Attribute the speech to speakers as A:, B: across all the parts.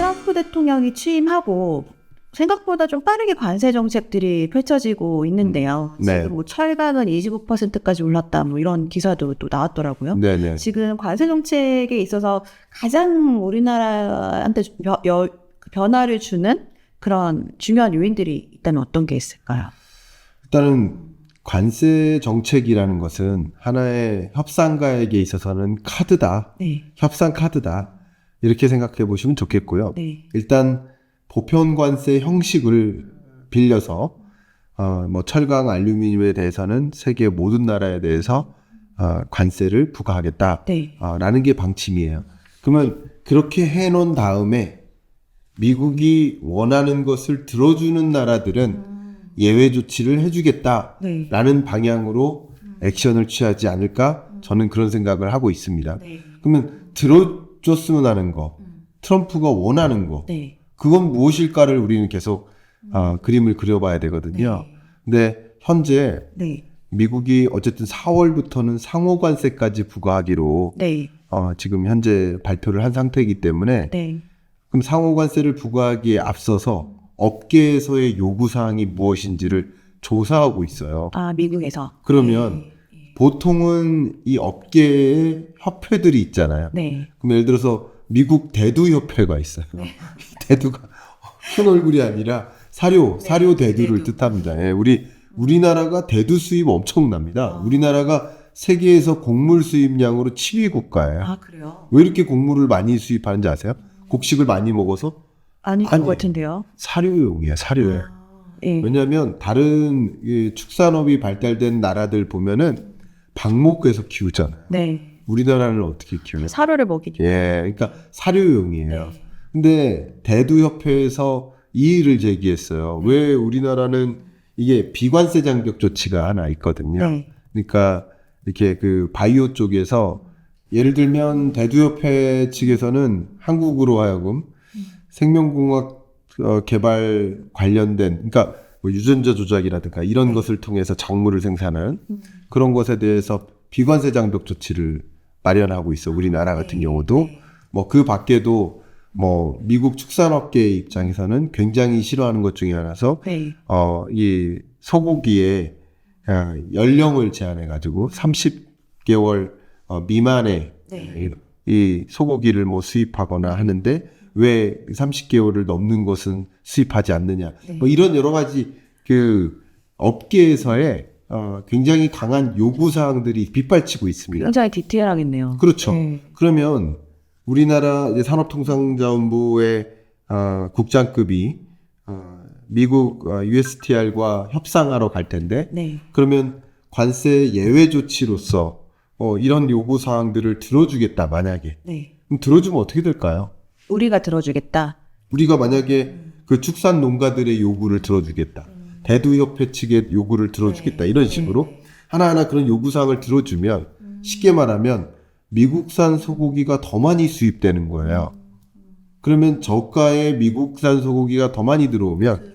A: 트럼프 대통령이 취임하고 생각보다 좀 빠르게 관세 정책들이 펼쳐지고 있는데요.
B: 네.
A: 지금 뭐 철강은 25%까지 올랐다, 뭐 이런 기사도 또 나왔더라고요.
B: 네네.
A: 지금 관세 정책에 있어서 가장 우리나라한테 변화를 주는 그런 중요한 요인들이 있다면 어떤 게 있을까요?
B: 일단은 관세 정책이라는 것은 하나의 협상가에게 있어서는 카드다.
A: 네.
B: 협상 카드다. 이렇게 생각해 보시면 좋겠고요.
A: 네.
B: 일단 보편 관세 형식을 빌려서 뭐 철강, 알루미늄에 대해서는 세계 모든 나라에 대해서 관세를 부과하겠다.
A: 네.
B: 라는 게 방침이에요. 그러면 그렇게 해놓은 다음에 미국이 원하는 것을 들어주는 나라들은 예외 조치를 해주겠다라는
A: 네.
B: 방향으로 액션을 취하지 않을까? 저는 그런 생각을 하고 있습니다.
A: 네.
B: 그러면 들어줬으면 하는 거, 트럼프가 원하는 거,
A: 네.
B: 그건 무엇일까를 우리는 계속 그림을 그려봐야 되거든요. 근데 현재
A: 네.
B: 미국이 어쨌든 4월부터는 상호관세까지 부과하기로
A: 네.
B: 지금 현재 발표를 한 상태이기 때문에
A: 네.
B: 그럼 상호관세를 부과하기에 앞서서 업계에서의 요구사항이 무엇인지를 조사하고 있어요.
A: 아, 미국에서.
B: 그러면 보통은 이 업계의 협회들이 있잖아요.
A: 네.
B: 그럼 예를 들어서 미국 대두협회가 있어요. 대두가 큰 얼굴이 아니라 사료 대두를 뜻합니다. 예, 우리나라가 대두 수입 엄청납니다. 우리나라가 세계에서 곡물 수입량으로 7위 국가예요.
A: 아, 그래요?
B: 왜 이렇게 곡물을 많이 수입하는지 아세요? 곡식을 많이 먹어서?
A: 아닐 것 같은데요.
B: 사료용이에요, 사료에.
A: 예.
B: 왜냐하면 다른 축산업이 발달된 나라들 보면은 방목에서 키우잖아요.
A: 네.
B: 우리나라는 어떻게 키우냐?
A: 사료를 먹이죠.
B: 예, 그러니까 사료용이에요. 근데 대두협회에서 이의를 제기했어요. 왜 우리나라는 이게 비관세 장벽 조치가 하나 있거든요.
A: 네.
B: 그러니까 이렇게 그 바이오 쪽에서 예를 들면 대두협회 측에서는 한국으로 하여금 생명공학 개발 관련된 그러니까 뭐 유전자 조작이라든가 이런 것을 통해서 작물을 생산하는 그런 것에 대해서 비관세 장벽 조치를 마련하고 있어. 우리나라 같은 경우도 뭐 그 밖에도 뭐 미국 축산업계의 입장에서는 굉장히 싫어하는 것 중에 하나서
A: 네.
B: 이 소고기의 연령을 제한해 가지고 30개월 미만의 이 소고기를 뭐 수입하거나 하는데 왜 30개월을 넘는 것은 수입하지 않느냐. 뭐 이런 여러 가지 그 업계에서의 굉장히 강한 요구 사항들이 빗발치고 있습니다.
A: 굉장히 디테일하겠네요.
B: 그렇죠.
A: 네.
B: 그러면 우리나라 이제 산업통상자원부의 국장급이 미국 USTR과 협상하러 갈 텐데
A: 네.
B: 그러면 관세 예외 조치로서 이런 요구 사항들을 들어주겠다 만약에
A: 네.
B: 그럼 들어주면 어떻게 될까요?
A: 우리가 들어주겠다.
B: 우리가 만약에 그 축산 농가들의 요구를 들어주겠다. 대두협회 측의 요구를 들어주겠다. 이런 식으로 하나하나 그런 요구사항을 들어주면 쉽게 말하면 미국산 소고기가 더 많이 수입되는 거예요. 그러면 저가의 미국산 소고기가 더 많이 들어오면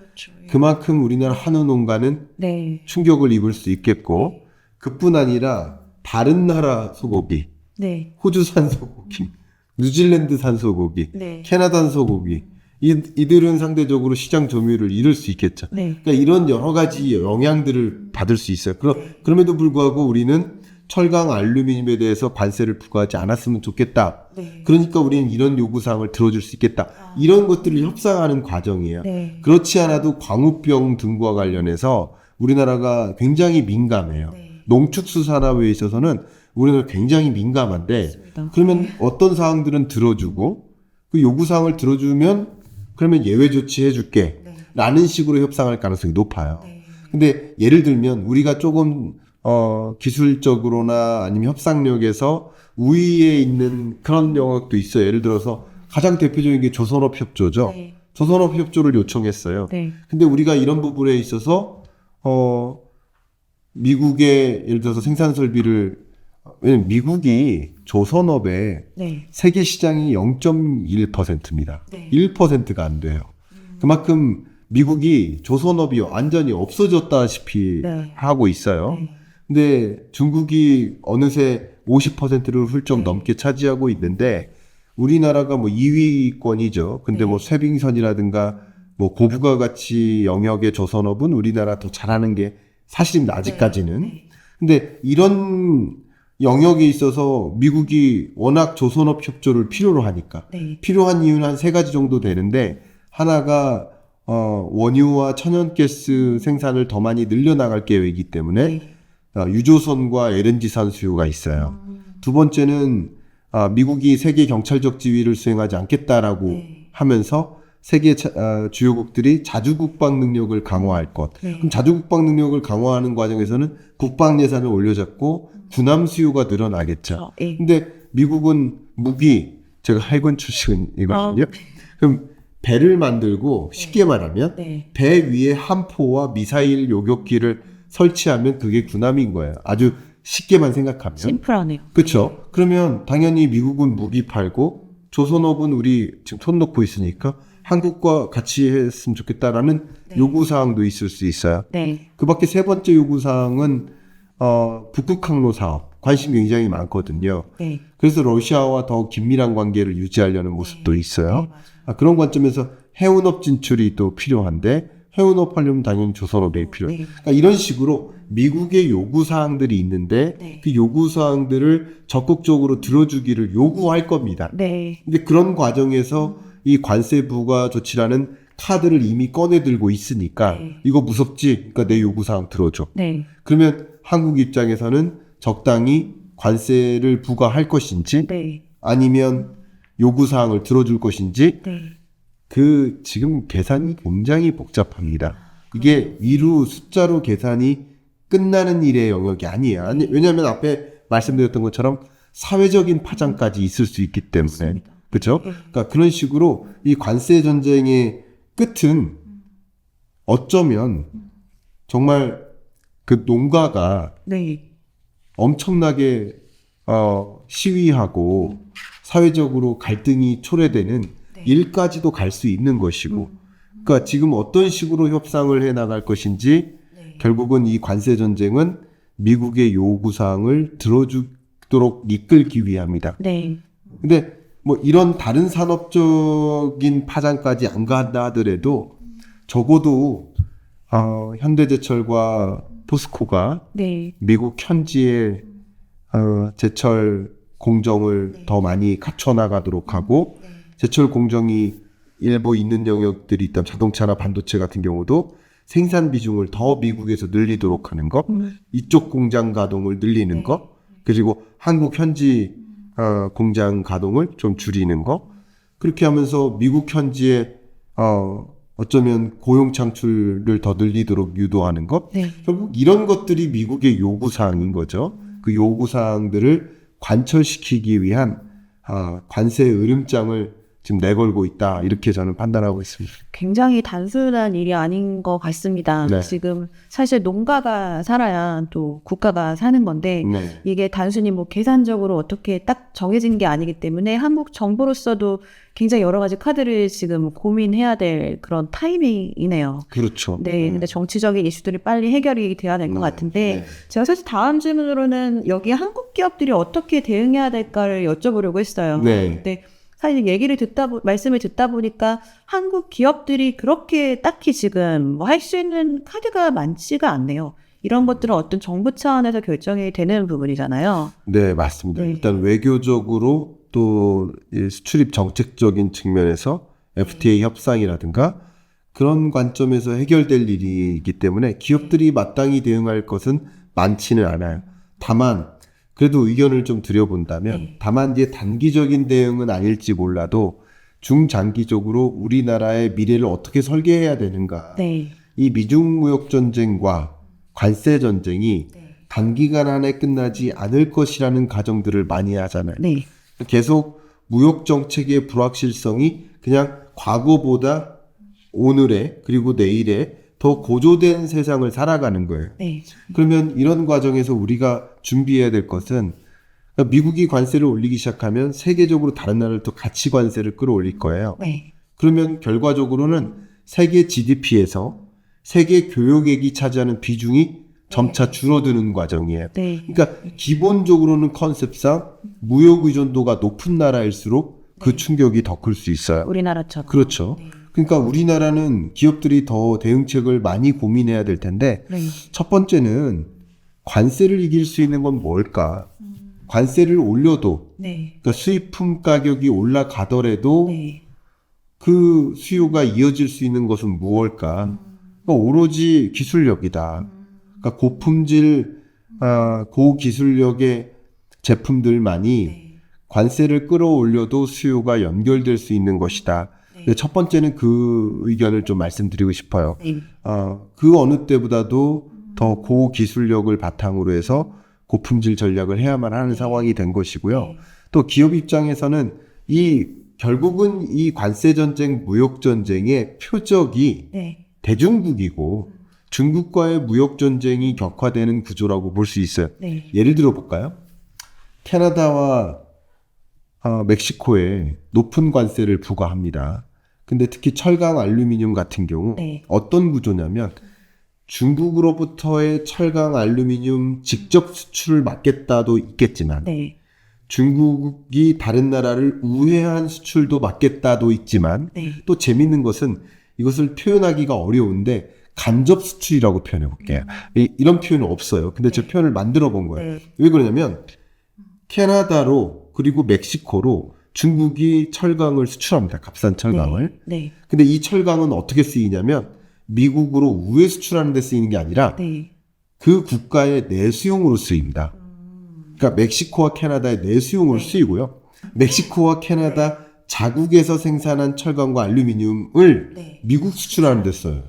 B: 그만큼 우리나라 한우 농가는
A: 네.
B: 충격을 입을 수 있겠고 그뿐 아니라 다른 나라 소고기,
A: 네.
B: 호주산 소고기, 뉴질랜드산 소고기,
A: 네.
B: 캐나다산 소고기 이들은 상대적으로 시장 점유율을 잃을 수 있겠죠.
A: 네.
B: 그러니까 이런 여러 가지 영향들을 받을 수 있어요. 그럼에도 불구하고 우리는 철강, 알루미늄에 대해서 관세를 부과하지 않았으면 좋겠다.
A: 네.
B: 그러니까 우리는 이런 요구사항을 들어줄 수 있겠다. 이런 것들을 협상하는 과정이에요.
A: 네.
B: 그렇지 않아도 광우병 등과 관련해서 우리나라가 굉장히 민감해요. 농축수산업에 있어서는 우리는 굉장히 민감한데 그러면 어떤 사항들은 들어주고 그 요구사항을 들어주면 그러면 예외 조치 해줄게 라는 식으로 협상할 가능성이 높아요. 근데 예를 들면 우리가 조금 기술적으로나 아니면 협상력에서 우위에 있는 그런 영역도 있어요. 예를 들어서 가장 대표적인 게 조선업협조죠.
A: 네.
B: 조선업협조를 요청했어요.
A: 네.
B: 근데 우리가 이런 부분에 있어서 미국의 예를 들어서 생산 설비를 왜냐면 미국이 조선업의
A: 네.
B: 세계 시장이 0.1%입니다.
A: 네.
B: 1%가 안 돼요. 그만큼 미국이 조선업이 완전히 없어졌다시피
A: 네.
B: 하고 있어요.
A: 네.
B: 근데 중국이 어느새 50%를 훌쩍 넘게 차지하고 있는데 우리나라가 뭐 2위권이죠. 근데 뭐 쇠빙선이라든가 뭐 고부가 가치 영역의 조선업은 우리나라 더 잘하는 게 사실입니다. 아직까지는. 근데 이런 영역에 있어서 미국이 워낙 조선업 협조를 필요로 하니까 필요한 이유는 한 3가지 정도 되는데 하나가 원유와 천연가스 생산을 더 많이 늘려나갈 계획이기 때문에 유조선과 LNG산 수요가 있어요. 두 번째는 미국이 세계 경찰적 지위를 수행하지 않겠다라고 하면서 세계 주요국들이 자주국방 능력을 강화할 것. 그럼 자주국방 능력을 강화하는 과정에서는 국방 예산을 올려잡고 군함 수요가 늘어나겠죠. 근데 미국은 무기, 제가 해군 출신이거든요. 그럼 배를 만들고 쉽게 말하면 배 위에 함포와 미사일 요격기를 설치하면 그게 군함인 거예요. 아주 쉽게만 생각하면.
A: 심플하네요.
B: 그렇죠. 그러면 당연히 미국은 무기 팔고 조선업은 우리 지금 손 놓고 있으니까 한국과 같이 했으면 좋겠다라는 요구사항도 있을 수 있어요. 그 밖에 3번째 요구사항은 북극 항로 사업 관심 굉장히 많거든요. 그래서 러시아와 더 긴밀한 관계를 유지하려는 모습도 있어요. 그런 관점에서 해운업 진출이 또 필요한데 해운업 하려면 당연히 조선업이 필요해요. 그러니까 이런 식으로 미국의 요구사항들이 있는데 그 요구사항들을 적극적으로 들어주기를 요구할 겁니다. 근데 그런 과정에서 이 관세 부과 조치라는 카드를 이미 꺼내들고 있으니까 이거 무섭지? 그러니까 내 요구사항 들어줘. 그러면 한국 입장에서는 적당히 관세를 부과할 것인지 아니면 요구사항을 들어줄 것인지 그 지금 계산이 굉장히 복잡합니다. 이게 위로 숫자로 계산이 끝나는 일의 영역이 아니에요. 왜냐하면 앞에 말씀드렸던 것처럼 사회적인 파장까지 있을 수 있기 때문에. 그렇죠? 그러니까 그런 식으로 이 관세 전쟁의 끝은 어쩌면 정말 그 농가가 엄청나게 시위하고 사회적으로 갈등이 초래되는 일까지도 갈 수 있는 것이고 그러니까 지금 어떤 식으로 협상을 해 나갈 것인지 결국은 이 관세 전쟁은 미국의 요구사항을 들어주도록 이끌기 위함이다. 근데 뭐 이런 다른 산업적인 파장까지 안 간다 하더라도 적어도 현대제철과 포스코가 미국 현지의 제철 공정을 더 많이 갖춰나가도록 하고 제철 공정이 일부 있는 영역들이 있다면 자동차나 반도체 같은 경우도 생산 비중을 더 미국에서 늘리도록 하는 것, 이쪽 공장 가동을 늘리는 것, 그리고 한국 현지 공장 가동을 좀 줄이는 것, 그렇게 하면서 미국 현지에 어쩌면 고용 창출을 더 늘리도록 유도하는 것, 결국 이런 것들이 미국의 요구사항인 거죠. 그 요구사항들을 관철시키기 위한 관세 으름장을 지금 내걸고 있다. 이렇게 저는 판단하고 있습니다.
A: 굉장히 단순한 일이 아닌 것 같습니다. 지금 사실 농가가 살아야 또 국가가 사는 건데 이게 단순히 뭐 계산적으로 어떻게 딱 정해진 게 아니기 때문에 한국 정부로서도 굉장히 여러 가지 카드를 지금 고민해야 될 그런 타이밍이네요.
B: 그렇죠.
A: 근데 정치적인 이슈들이 빨리 해결이 돼야 될 것 같은데 제가 사실 다음 질문으로는 여기 한국 기업들이 어떻게 대응해야 될까를 여쭤보려고 했어요. 근데 사실 말씀을 듣다 보니까 한국 기업들이 그렇게 딱히 지금 뭐 할 수 있는 카드가 많지가 않네요. 이런 것들은 어떤 정부 차원에서 결정이 되는 부분이잖아요.
B: 네, 맞습니다. 일단 외교적으로 또 수출입 정책적인 측면에서 FTA 협상이라든가 그런 관점에서 해결될 일이기 때문에 기업들이 마땅히 대응할 것은 많지는 않아요. 다만 그래도 의견을 좀 드려본다면 다만 이제 단기적인 대응은 아닐지 몰라도 중장기적으로 우리나라의 미래를 어떻게 설계해야 되는가. 이 미중 무역 전쟁과 관세 전쟁이 단기간 안에 끝나지 않을 것이라는 가정들을 많이 하잖아요. 계속 무역 정책의 불확실성이 그냥 과거보다 오늘에 그리고 내일에 더 고조된 세상을 살아가는 거예요. 그러면 이런 과정에서 우리가 준비해야 될 것은 그러니까 미국이 관세를 올리기 시작하면 세계적으로 다른 나라를 또 같이 관세를 끌어올릴 거예요. 그러면 결과적으로는 세계 GDP에서 세계 교역액이 차지하는 비중이 점차 줄어드는 과정이에요. 그러니까 기본적으로는 컨셉상 무역 의존도가 높은 나라일수록 그 충격이 더 클 수 있어요.
A: 우리나라처럼.
B: 그렇죠. 그러니까 우리나라는 기업들이 더 대응책을 많이 고민해야 될 텐데 첫 번째는 관세를 이길 수 있는 건 뭘까? 관세를 올려도 그러니까 수입품 가격이 올라가더라도 그 수요가 이어질 수 있는 것은 무엇일까? 그러니까 오로지 기술력이다. 그러니까 고품질, 고기술력의 제품들만이 관세를 끌어올려도 수요가 연결될 수 있는 것이다. 첫 번째는 그 의견을 좀 말씀드리고 싶어요. 그 어느 때보다도 더 고기술력을 바탕으로 해서 고품질 전략을 해야만 하는 상황이 된 것이고요. 또 기업 입장에서는 결국은 이 관세 전쟁, 무역 전쟁의 표적이 대중국이고 중국과의 무역 전쟁이 격화되는 구조라고 볼 수 있어요. 예를 들어 볼까요? 캐나다와 멕시코에 높은 관세를 부과합니다. 근데 특히 철강, 알루미늄 같은 경우 어떤 구조냐면 중국으로부터의 철강, 알루미늄 직접 수출을 막겠다도 있겠지만 중국이 다른 나라를 우회한 수출도 막겠다도 있지만 또 재밌는 것은 이것을 표현하기가 어려운데 간접 수출이라고 표현해 볼게요. 이런 표현은 없어요. 근데 저 표현을 만들어 본 거예요. 왜 그러냐면 캐나다로 그리고 멕시코로 중국이 철강을 수출합니다. 값싼 철강을. 근데 이 철강은 어떻게 쓰이냐면 미국으로 우회 수출하는 데 쓰이는 게 아니라 그 국가의 내수용으로 쓰입니다. 그러니까 멕시코와 캐나다의 내수용으로 쓰이고요. 멕시코와 캐나다 자국에서 생산한 철강과 알루미늄을 미국 수출하는 데 써요.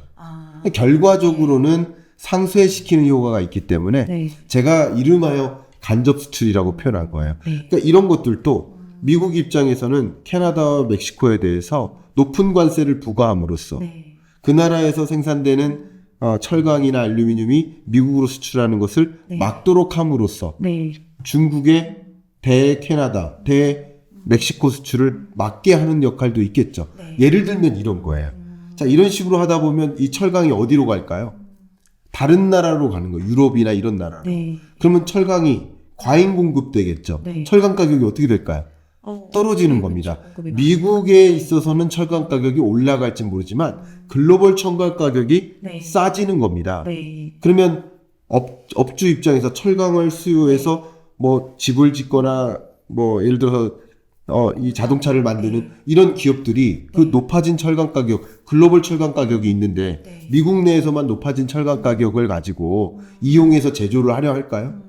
B: 결과적으로는 상쇄시키는 효과가 있기 때문에 제가 이름하여 간접 수출이라고 표현한 거예요. 그러니까 이런 것들도 미국 입장에서는 캐나다와 멕시코에 대해서 높은 관세를 부과함으로써 그 나라에서 생산되는 철강이나 알루미늄이 미국으로 수출하는 것을 막도록 함으로써 중국의 대캐나다, 대멕시코 수출을 막게 하는 역할도 있겠죠. 예를 들면 이런 거예요. 자, 이런 식으로 하다 보면 이 철강이 어디로 갈까요? 다른 나라로 가는 거예요. 유럽이나 이런 나라로. 그러면 철강이 과잉 공급되겠죠. 철강 가격이 어떻게 될까요? 떨어지는 겁니다. 미국에 있어서는 철강 가격이 올라갈지 모르지만 글로벌 철강 가격이 싸지는 겁니다. 그러면 업주 입장에서 철강을 수요해서 뭐 집을 짓거나 뭐 예를 들어서 이 자동차를 만드는 이런 기업들이 그 높아진 철강 가격, 글로벌 철강 가격이 있는데 미국 내에서만 높아진 철강 가격을 가지고 이용해서 제조를 하려 할까요?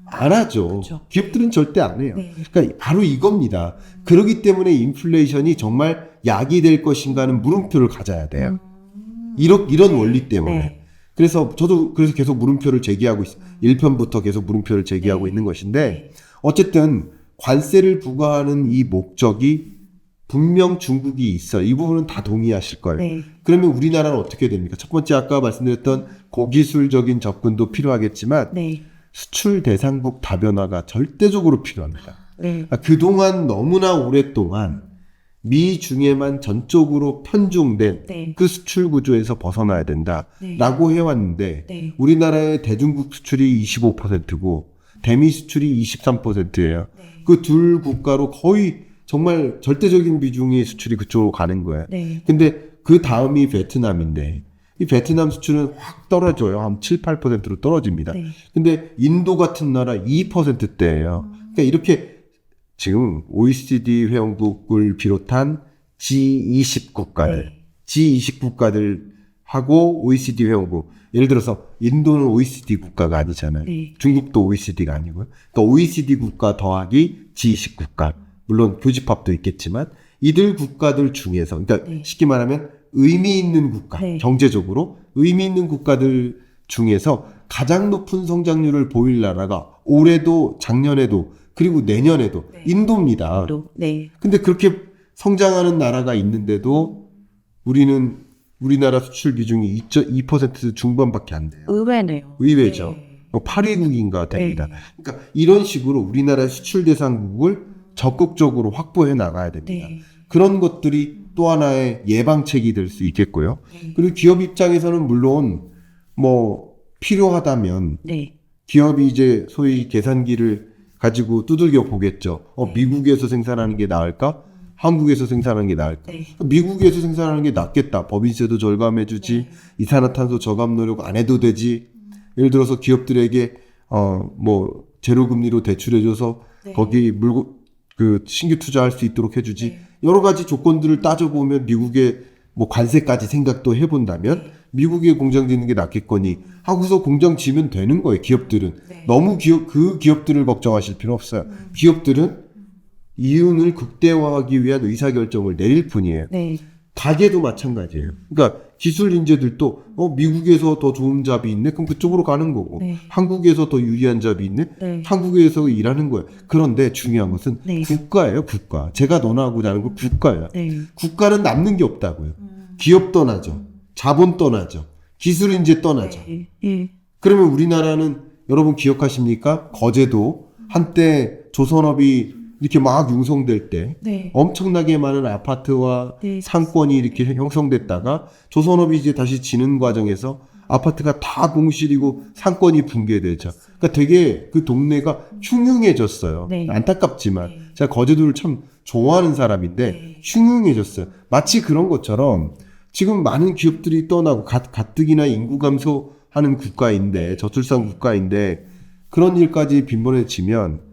B: 안 하죠. 그렇죠. 기업들은 절대 안 해요. 그러니까 바로 이겁니다. 그렇기 때문에 인플레이션이 정말 약이 될 것인가는 물음표를 가져야 돼요. 이런 원리 때문에. 그래서 저도 계속 물음표를 제기하고 있어요. 1편부터 계속 물음표를 제기하고 있는 것인데 어쨌든 관세를 부과하는 이 목적이 분명 중국이 있어요. 이 부분은 다 동의하실 거예요. 그러면 우리나라는 어떻게 됩니까? 첫 번째 아까 말씀드렸던 고기술적인 접근도 필요하겠지만 수출 대상국 다변화가 절대적으로 필요합니다. 그동안 너무나 오랫동안 미중에만 전적으로 편중된 그 수출 구조에서 벗어나야 된다라고 해왔는데 우리나라의 대중국 수출이 25%고 대미 수출이 23%예요. 그 둘 국가로 거의 정말 절대적인 비중의 수출이 그쪽으로 가는 거예요. 근데 그 다음이 베트남인데 이 베트남 수출은 확 떨어져요. 한 7, 8%로 떨어집니다. 근데 인도 같은 나라 2%대예요. 그러니까 이렇게 지금 OECD 회원국을 비롯한 G20 국가들, G20 국가들하고 OECD 회원국, 예를 들어서 인도는 OECD 국가가 아니잖아요. 중국도 OECD가 아니고요. 그러니까 OECD 국가 더하기 G20 국가, 물론 교집합도 있겠지만 이들 국가들 중에서, 그러니까 쉽게 말하면 의미 있는 국가, 경제적으로 의미 있는 국가들 중에서 가장 높은 성장률을 보일 나라가 올해도 작년에도 그리고 내년에도 인도입니다. 근데 그렇게 성장하는 나라가 있는데도 우리나라 수출 비중이 2% 중반밖에 안 돼요. 의외죠. 8위국인가 됩니다. 그러니까 이런 식으로 우리나라의 수출 대상국을 적극적으로 확보해 나가야 됩니다. 그런 것들이 또 하나의 예방책이 될 수 있겠고요. 그리고 기업 입장에서는 물론 뭐 필요하다면 기업이 이제 소위 계산기를 가지고 두들겨 보겠죠. 미국에서 생산하는 게 나을까? 한국에서 생산하는 게 나을까?
A: 네.
B: 미국에서 생산하는 게 낫겠다. 법인세도 절감해주지, 이산화탄소 저감 노력 안 해도 되지. 예를 들어서 기업들에게 뭐 제로금리로 대출해줘서 거기 그 신규 투자할 수 있도록 해주지. 여러 가지 조건들을 따져보면 미국의 뭐 관세까지 생각도 해본다면 미국에 공장 짓는 게 낫겠거니 하고서 공장 지면 되는 거예요. 기업들은 너무 그 기업들을 걱정하실 필요 없어요. 기업들은 이윤을 극대화하기 위한 의사결정을 내릴 뿐이에요. 가게도 마찬가지예요. 그러니까 기술 인재들도 미국에서 더 좋은 잡이 있네? 그럼 그쪽으로 가는 거고 한국에서 더 유리한 잡이 있네? 한국에서 일하는 거예요. 그런데 중요한 것은 국가예요. 국가. 제가 논하고자 하는 건 국가예요. 국가는 남는 게 없다고요. 기업 떠나죠. 자본 떠나죠. 기술 인재 떠나죠. 그러면 우리나라는 여러분 기억하십니까? 거제도 한때 조선업이 이렇게 막 융성될 때 엄청나게 많은 아파트와 상권이 이렇게 형성됐다가 조선업이 이제 다시 지는 과정에서 아파트가 다 공실이고 상권이 붕괴되죠. 그러니까 되게 그 동네가 흉흉해졌어요. 안타깝지만 제가 거제도를 참 좋아하는 사람인데 흉흉해졌어요. 마치 그런 것처럼 지금 많은 기업들이 떠나고 가뜩이나 인구 감소하는 국가인데 저출산 국가인데 그런 일까지 빈번해지면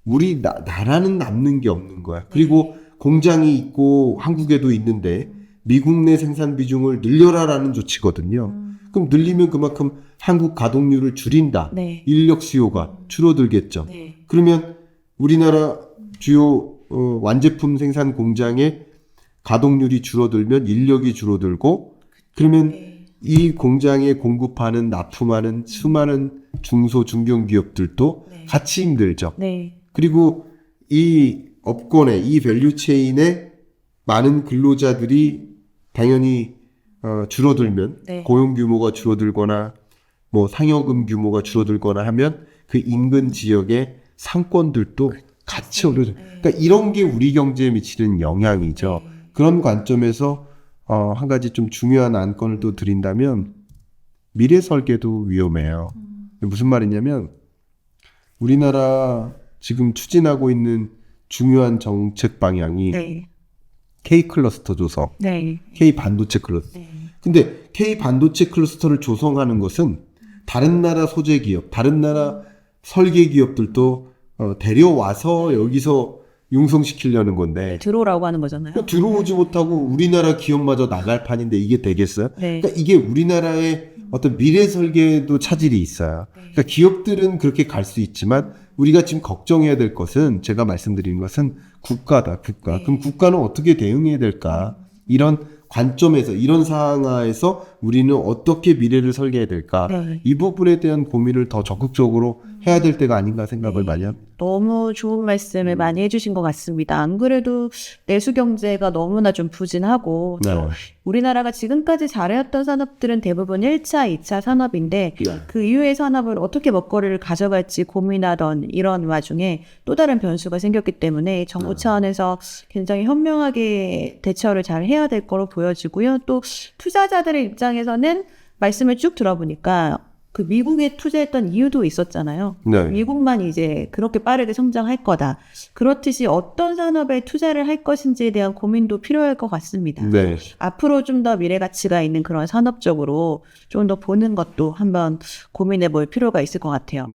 B: 우리 나라는 남는 게 없는 거야. 그리고 공장이 있고 한국에도 있는데 미국 내 생산 비중을 늘려라라는 조치거든요. 그럼 늘리면 그만큼 한국 가동률을 줄인다. 인력 수요가 줄어들겠죠. 그러면 우리나라 주요 완제품 생산 공장의 가동률이 줄어들면 인력이 줄어들고 그러면 이 공장에 공급하는 납품하는 수많은 중소 중견 기업들도 같이 힘들죠. 그리고 이 업권에 이 밸류체인에 많은 근로자들이 당연히 줄어들면 고용 규모가 줄어들거나 뭐 상여금 규모가 줄어들거나 하면 그 인근 지역의 상권들도 같이 오르죠. 그러니까 이런 게 우리 경제에 미치는 영향이죠. 그런 관점에서 한 가지 좀 중요한 안건을 또 드린다면 미래 설계도 위험해요. 무슨 말이냐면 우리나라 지금 추진하고 있는 중요한 정책 방향이 K 클러스터 조성, K 반도체 클러스터. 근데 K 반도체 클러스터를 조성하는 것은 다른 나라 소재 기업, 다른 나라 설계 기업들도 데려와서 여기서 융성시키려는 건데
A: 들어오라고 하는 거잖아요.
B: 그러니까 들어오지 못하고 우리나라 기업마저 나갈 판인데 이게 되겠어요? 그러니까 이게 우리나라의 어떤 미래 설계도 차질이 있어요. 그러니까 기업들은 그렇게 갈 수 있지만 우리가 지금 걱정해야 될 것은 제가 말씀드린 것은 국가다. 국가. 그럼 국가는 어떻게 대응해야 될까? 이런 관점에서 이런 상황하에서 우리는 어떻게 미래를 설계해야 될까? 이 부분에 대한 고민을 더 적극적으로 해야 될 때가 아닌가 생각을 많이 합니다.
A: 너무 좋은 말씀을 많이 해주신 것 같습니다. 안 그래도 내수 경제가 너무나 좀 부진하고 우리나라가 지금까지 잘해왔던 산업들은 대부분 1차, 2차 산업인데 그 이후의 산업을 어떻게 먹거리를 가져갈지 고민하던 이런 와중에 또 다른 변수가 생겼기 때문에 정부 차원에서 굉장히 현명하게 대처를 잘 해야 될 거로 보여지고요. 또 투자자들의 입장에서는 말씀을 쭉 들어보니까 그 미국에 투자했던 이유도 있었잖아요. 미국만 이제 그렇게 빠르게 성장할 거다. 그렇듯이 어떤 산업에 투자를 할 것인지에 대한 고민도 필요할 것 같습니다. 앞으로 좀 더 미래 가치가 있는 그런 산업 쪽으로 좀 더 보는 것도 한번 고민해 볼 필요가 있을 것 같아요.